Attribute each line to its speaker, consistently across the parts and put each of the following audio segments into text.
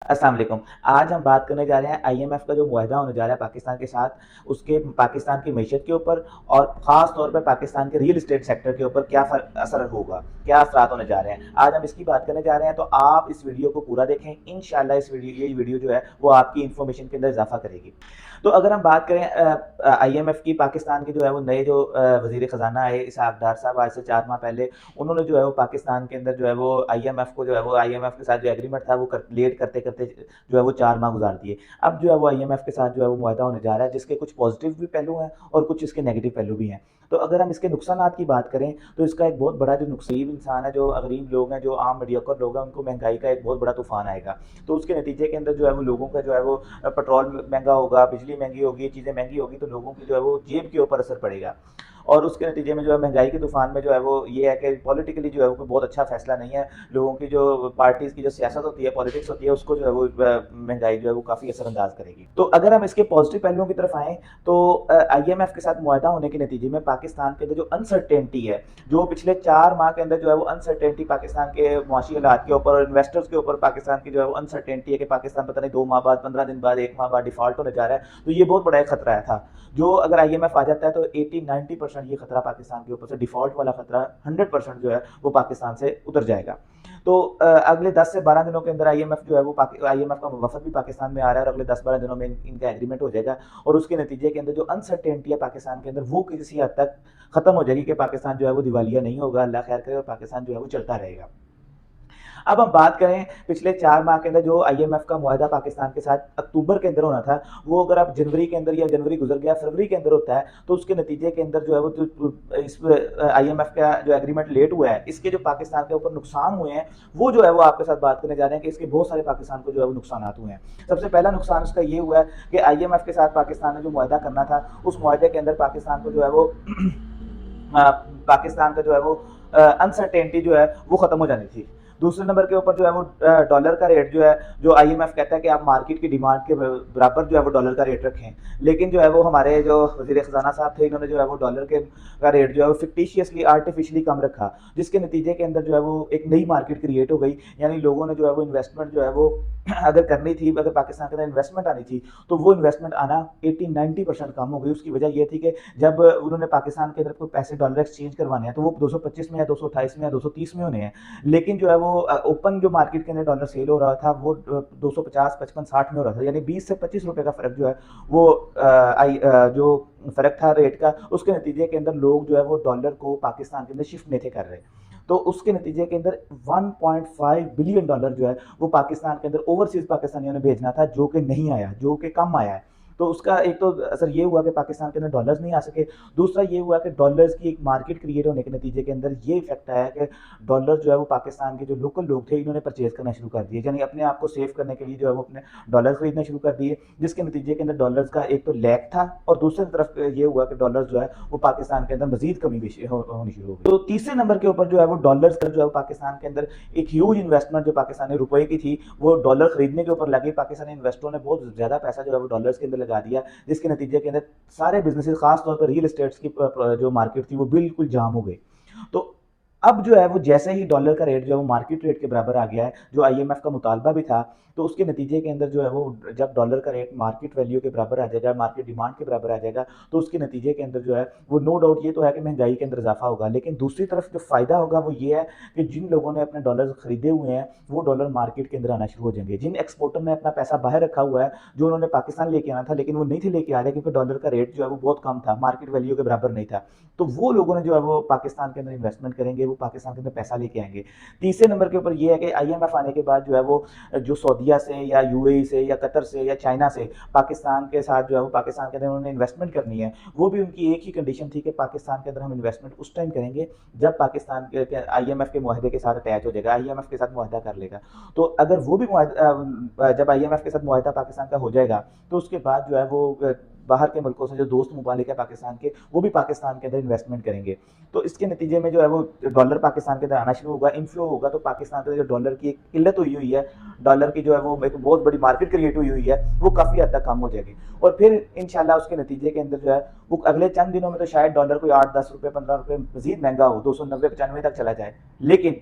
Speaker 1: अस्सलाम वालेकुम। आज हम बात करने जा रहे हैं आईएमएफ का जो मुआहदा होने जा रहा है पाकिस्तान के साथ, उसके पाकिस्तान की मईशत के ऊपर और ख़ास तौर पे पाकिस्तान के रियल एस्टेट सेक्टर के ऊपर क्या असर होगा, क्या असरात होने जा रहे हैं। आज हम इसकी बात करने जा रहे हैं, तो आप इस वीडियो को पूरा देखें। इंशाल्लाह ये वीडियो जो है वो आपकी इन्फॉर्मेशन के अंदर इज़ाफ़ा करेगी। तो अगर हम बात करें आईएमएफ की, पाकिस्तान के जो है वो नए जो वज़ीर ख़ज़ाना आए इसहाक़ डार साहब, आज से 4 माह पहले उन्होंने जो है वो पाकिस्तान के अंदर जो है वो आईएमएफ को जो है वो आईएमएफ के साथ जो एग्रीमेंट था वो लेट करते-करते जो है वो 4 माह गुज़ार दिए। अब जो है वो आईएमएफ के साथ जो है वो मुआहदा होने जा रहा है, जिसके कुछ पॉज़िटिव भी पहलू हैं और कुछ इसके नेगेटिव पहलू भी हैं। तो अगर हम इसके नुकसानात की बात करें, तो इसका एक बहुत बड़ा जो गरीब इंसान है, जो गरीब लोग हैं, जो आम मीडियोकर लोग हैं, उनको महँगाई का एक बहुत बड़ा तूफ़ान आएगा। तो उसके नतीजे के अंदर जो है वो लोगों का जो है वो पेट्रोल महँगा होगा, बिजली महँगी होगी, ये चीज़ें महँगी होगी, तो लोगों की जो है वो जेब के ऊपर असर पड़ेगा। और उसके नतीजे में जो है महँगाई के तूफ़ान में जो है वो ये है कि पॉलिटिकली जो है वो कोई बहुत अच्छा फ़ैसला नहीं है। लोगों की जो पार्टीज़ की जो सियासत होती है, पॉलिटिक्स होती है, उसको जो है वो महँगाई जो है वो काफ़ी असरअंदाज़ करेगी। तो अगर हम इसके पॉज़िटिव पहलुओं की तरफ आएँ, तो आईएमएफ के साथ मुआहदा होने के नतीजे में पाकिस्तान के अंदर जो अनसर्टेनिटी है, जो पिछले 4 माह के अंदर जो है वो अनसर्टेनिटी पाकिस्तान के मुआशी हालात के ऊपर और इन्वेस्टर्स के ऊपर पाकिस्तान की जो है वो अनसर्टेनिटी है कि पाकिस्तान पता नहीं 2 माह बाद, 15 दिन बाद, 1 माह बाद डिफ़ॉल्ट होने जा रहा है। तो ये बहुत बड़ा एक खतरा था। जो अगर आईएमएफ आ जाता है तो 80-90% ये खतरा पाकिस्तान के ऊपर से, डिफ़ॉल्ट वाला खतरा 100% जो है वो पाकिस्तान से उतर जाएगा। तो अगले 10 से 12 दिनों के अंदर आईएमएफ जो है वो आईएमएफ का वफ़द भी पाकिस्तान में आ रहा है और अगले 10-12 दिनों में इनका एग्रीमेंट हो जाएगा और उसके नतीजे के अंदर जो अनसर्टेनिटी है पाकिस्तान के अंदर, वो किसी हद तक खत्म हो जाएगी कि पाकिस्तान जो है वो दिवालिया नहीं होगा, अल्लाह खैर करे, और पाकिस्तान जो है वो चलता रहेगा। अब हम बात करें पिछले 4 माह के अंदर जो आईएमएफ का मुआहदा पाकिस्तान के साथ अक्टूबर के अंदर होना था, वो अगर आप जनवरी के अंदर, या जनवरी गुज़र गया, फरवरी के अंदर होता है, तो उसके नतीजे के अंदर जो है वो इस आईएमएफ का जो एग्रीमेंट लेट हुआ है, इसके जो पाकिस्तान के ऊपर नुकसान हुए हैं, वो जो है वो आपके साथ बात करने जा रहे हैं कि इसके बहुत सारे पाकिस्तान को जो है वो नुकसानात हुए हैं। सबसे पहला नुकसान उसका ये हुआ है कि आईएमएफ के साथ पाकिस्तान ने जो मुआहदा करना था, उस मुआहदे के अंदर पाकिस्तान को जो है वो पाकिस्तान का जो है वो अनसर्टेनिटी जो है वो खत्म हो जानी थी। दूसरे नंबर के ऊपर जो है वो डॉलर का रेट जो है, जो आईएमएफ कहता है कि आप मार्केट की डिमांड के बराबर जो है वो डॉलर का रेट रखें, लेकिन जो है वो हमारे जो वज़ीर ख़ज़ाना साहब थे, इन्होंने जो है वो डॉलर के का रेट जो है वो फिक्टिशियसली, आर्टिफिशियली कम रखा, जिसके नतीजे के अंदर जो है वो एक नई मार्केट क्रिएट हो गई। यानी लोगों ने जो है वो इन्वेस्टमेंट जो है वो अगर करनी थी, अगर पाकिस्तान के अंदर इन्वेस्टमेंट आनी थी, तो वो इन्वेस्टमेंट आना 80-90% कम हो गई। उसकी वजह ये थी कि जब उन्होंने पाकिस्तान के अंदर कोई पैसे डॉलर एक्सचेंज करवाने हैं, तो वो 225 में या 228 में या 230 में होने हैं, लेकिन जो है वो ओपन जो मार्केट के अंदर डॉलर सेल हो रहा था, वो 250, 55, 60 में हो रहा था। यानी 20 से 25 रुपए का फ़र्क जो है वो जो फ़र्क था रेट का, उसके नतीजे के अंदर लोग जो है वो डॉलर को पाकिस्तान के अंदर शिफ्ट नहीं थे कर रहे। तो उसके नतीजे के अंदर 1.5 बिलियन डॉलर जो है वो पाकिस्तान के अंदर ओवरसीज़ पाकिस्तानियों ने भेजना था, जो कि नहीं आया, जो कि कम आया है। तो उसका एक तो असर ये हुआ कि पाकिस्तान के अंदर डॉलर्स नहीं आ सके। दूसरा ये हुआ कि डॉलर्स की एक मार्केट क्रिएट होने के नतीजे के अंदर ये इफ़ेक्ट आया कि डॉलर जो है वो पाकिस्तान के जो लोकल लोग थे, इन्होंने परचेज़ करना शुरू कर दिए। यानी अपने आप को सेव करने के लिए जो है वो अपने डॉलर्स खरीदना शुरू कर दिए, जिसके नतीजे के अंदर डॉलर्स का एक तो लैग था और दूसरी तरफ ये हुआ कि डॉलर्स जो है वो पाकिस्तान के अंदर मज़ीद कमी भी होनी शुरू हो गई। तो तीसरे नंबर के ऊपर जो है वो डॉलर्स का जो है पाकिस्तान के अंदर एक ह्यूज इन्वेस्टमेंट जो पाकिस्तानी रुपए की थी, वो डॉलर खरीदने के ऊपर लगी। पाकिस्तानी इन्वेस्टरों ने बहुत ज़्यादा पैसा जो है वो डॉलर्स के अंदर लगा दिया, जिसके नतीजे के अंदर सारे बिज़नेसेस, खास तौर पर रियल एस्टेट्स की जो मार्केट थी, वो बिल्कुल जाम हो गई। तो अब जो है वो जैसे ही डॉलर का रेट जो है वो मार्केट रेट के बराबर आ गया है, जो आईएमएफ का मुतालबा भी था, तो उसके नतीजे के अंदर जो है वो जब डॉलर का रेट मार्केट वैल्यू के बराबर आ जाएगा, मार्केट डिमांड के बराबर आ जाएगा, तो उसके नतीजे के अंदर जो है वो नो डाउट ये तो है कि महंगाई के अंदर इजाफा होगा। लेकिन दूसरी तरफ जो फ़ायदा होगा वो ये है कि जिन लोगों ने अपने डॉलर खरीदे हुए हैं, वो डॉलर मार्केट के अंदर आना शुरू हो जाएंगे। जिन एक्सपोर्टर ने अपना पैसा बाहर रखा हुआ है, जो उन्होंने पाकिस्तान लेके आना था, लेकिन वो नहीं थे लेके आ रहे क्योंकि डॉलर का रेट जो है वो बहुत कम था, मार्केट वैल्यू के बराबर नहीं था, तो वो लोगों ने जो है वो पाकिस्तान के अंदर इन्वेस्टमेंट करेंगे, वो पाकिस्तान के अंदर पैसा लेके आएंगे। तीसरे नंबर के ऊपर ये है कि आईएमएफ आने के बाद जो है वो जो सऊदीया से या यूएई से या कतर से या चाइना से पाकिस्तान के साथ जो है वो पाकिस्तान के अंदर उन्होंने इन्वेस्टमेंट करनी है, वो भी उनकी एक ही कंडीशन थी कि पाकिस्तान के अंदर हम इन्वेस्टमेंट उस टाइम करेंगे जब पाकिस्तान के आईएमएफ के मुआहदे के साथ अटैच हो जाएगा, आईएमएफ के साथ मुआहदा कर लेगा। तो अगर वो भी जब आईएमएफ के साथ मुआहदा पाकिस्तान का हो जाएगा, तो उसके बाद जो है वो बाहर के मुल्कों से जो दोस्त मुमालिक है पाकिस्तान के, वो भी पाकिस्तान के अंदर इन्वेस्टमेंट करेंगे। तो इसके नतीजे में जो है वो डॉलर पाकिस्तान के अंदर आना शुरू होगा, इनफ्लो होगा, तो पाकिस्तान के जो डॉलर की एक किल्लत हुई हुई है, डॉलर की जो है वो एक बहुत बड़ी मार्केट क्रिएट हुई हुई है, वो काफ़ी हद तक कम हो जाएगी। और फिर इंशाल्लाह उसके नतीजे के अंदर जो है वो अगले चंद दिनों में तो शायद डॉलर कोई 8-10 रुपये, 15 रुपये मजीद महंगा हो, 290-95 तक चला जाए। लेकिन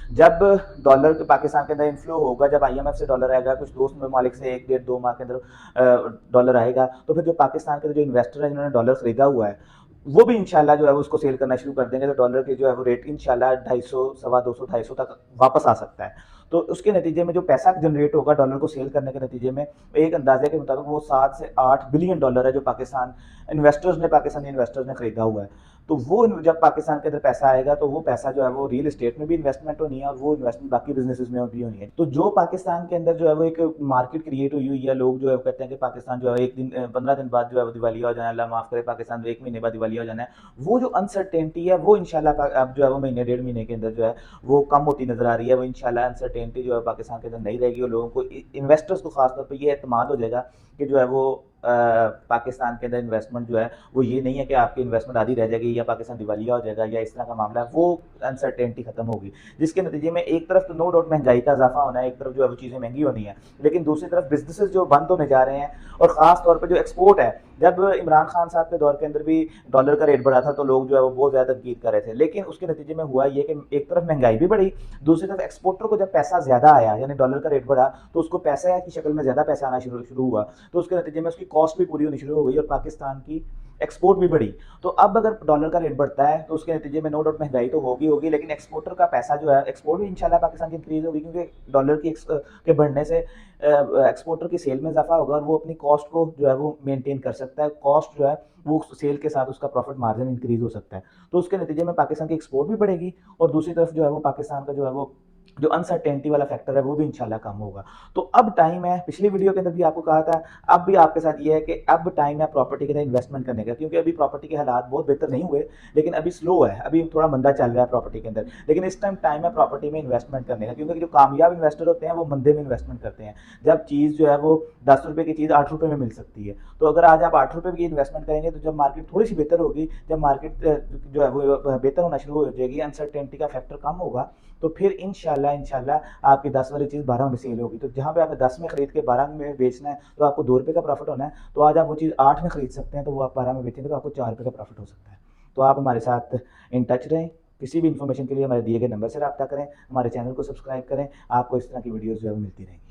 Speaker 1: जब डॉलर के पाकिस्तान के अंदर इन्फ्लो होगा, जब आईएमएफ से डॉलर आएगा, कुछ दोस्त ममालिक से 1 डेढ़ 2 माह के अंदर डॉलर आएगा, तो फिर जो पाकिस्तान के जो इन्वेस्टर हैं जिन्होंने डॉलर खरीदा हुआ है, वो भी इंशाल्लाह जो है वो उसको सेल करना शुरू कर देंगे, तो डॉलर की जो है वो रेट इंशाल्लाह 250, सवा 200, 250 तक वापस आ सकता है। तो उसके नतीजे में जो पैसा जनरेट होगा डॉलर को सेल करने के नतीजे में, एक अंदाजे के मुताबिक वो 7 से 8 बिलियन डॉलर है जो पाकिस्तानी इन्वेस्टर्स ने खरीदा हुआ है। तो वो जब पाकिस्तान के अंदर पैसा आएगा तो वो पैसा जो है वो रियल एस्टेट में भी इन्वेस्टमेंट होनी है और वो इन्वेस्टमेंट बाकी बिजनेसेस में भी होनी है। तो जो पाकिस्तान के अंदर जो है वो एक मार्केट क्रिएट हुई हुई है, लोग जो है कहते हैं कि पाकिस्तान जो है 15 दिन बाद जो है वो दिवालिया हो जाना है, अल्लाह माफ़ करे, पाकिस्तान 1 महीने बाद दिवालिया हो जाना है। वो जो अनसर्टेनिटी है वो इंशाल्लाह अब जो है वो महीने डेढ़ महीने के अंदर जो है वो कम होती नजर आ रही है। वो इंशाल्लाह अनसर्टेनिटी जो है पाकिस्तान के अंदर नहीं रहेगी और लोगों को, इन्वेस्टर्स को खासतौर पर ये एतमाद हो जाएगा कि जो है वो पाकिस्तान के अंदर इन्वेस्टमेंट जो है वो ये नहीं है कि आपकी इन्वेस्टमेंट आधी रह जाएगी या पाकिस्तान दिवालिया हो जाएगा या इस तरह का मामला है, वो अनसर्टेनिटी खत्म होगी। जिसके नतीजे में एक तरफ तो नो डाउट महंगाई का इजाफा होना है, एक तरफ जो है वो चीज़ें महंगी होनी है, लेकिन दूसरी तरफ बिजनेसेस जो बंद होने जा रहे हैं और ख़ास तौर पर जो एक्सपोर्ट है, जब इमरान खान साहब के दौर के अंदर भी डॉलर का रेट बढ़ा था तो लोग जो है वो बहुत ज़्यादा तनकीद कर रहे थे, लेकिन उसके नतीजे में हुआ ये कि एक तरफ महंगाई भी बढ़ी, दूसरी तरफ एक्सपोर्टर को जब पैसा ज़्यादा आया यानी डॉलर का रेट बढ़ा तो उसको पैसा की शक्ल में ज़्यादा पैसा आना शुरू शुरू हुआ, तो उसके नतीजे में उसकी कॉस्ट भी पूरी होनी शुरू हो गई और पाकिस्तान की एक्सपोर्ट भी बढ़ी। तो अब अगर डॉलर का रेट बढ़ता है तो उसके नतीजे में नो डाउट महंगाई तो होगी होगी, लेकिन एक्सपोर्टर का पैसा जो है, एक्सपोर्ट भी इंशाल्लाह पाकिस्तान की इंक्रीज होगी क्योंकि डॉलर की के बढ़ने से एक्सपोर्टर की सेल में इजाफा होगा और वो अपनी कॉस्ट को जो है वो मेंटेन कर सकता है, कॉस्ट जो है वो सेल के साथ उसका प्रॉफिट मार्जिन इंक्रीज हो सकता है। तो उसके नतीजे में पाकिस्तान की एक्सपोर्ट भी बढ़ेगी और दूसरी तरफ जो है वो पाकिस्तान का जो है वो जो अनसर्टेनिटी वाला फैक्टर है वो भी इंशाल्लाह कम होगा। तो अब टाइम है, पिछली वीडियो के अंदर भी आपको कहा था, अब भी आपके साथ ये है कि अब टाइम है प्रॉपर्टी के अंदर इन्वेस्टमेंट करने का, क्योंकि अभी प्रॉपर्टी के हालात बहुत बेहतर नहीं हुए, लेकिन अभी स्लो है, अभी थोड़ा मंदा चल रहा है प्रॉपर्टी के अंदर, लेकिन इस टाइम है प्रॉपर्टी में इन्वेस्टमेंट करने का, क्योंकि जो कामयाब इन्वेस्टर होते हैं वो मंदे में इन्वेस्टमेंट करते हैं। जब चीज़ जो है वो 10 रुपये की चीज़ 8 रुपये में मिल सकती है, तो अगर आज आप 8 रुपये की इन्वेस्टमेंट करेंगे तो जब मार्केट थोड़ी सी बेहतर होगी, जब मार्केट जो है वो बेहतर होना शुरू हो जाएगी, अनसर्टेनिटी का फैक्टर कम होगा, तो फिर इंशाल्लाह आपकी 10 वाली चीज़ 12 में सेल होगी। तो जहाँ पे आपने 10 में खरीद के 12 में बेचना है तो आपको 2 रुपये का प्रॉफिट होना है, तो आज आप वो चीज़ 8 में खरीद सकते हैं तो वो आप 12 में बेचेंगे तो आपको 4 रुपये का प्रॉफिट हो सकता है। तो आप हमारे साथ इन टच रहें, किसी भी इन्फॉर्मेशन के लिए हमारे दिए गए नंबर से रब्ता करें, हमारे चैनल को सब्सक्राइब करें, आपको इस तरह की वीडियोज़ जो है वो मिलती रहेंगी।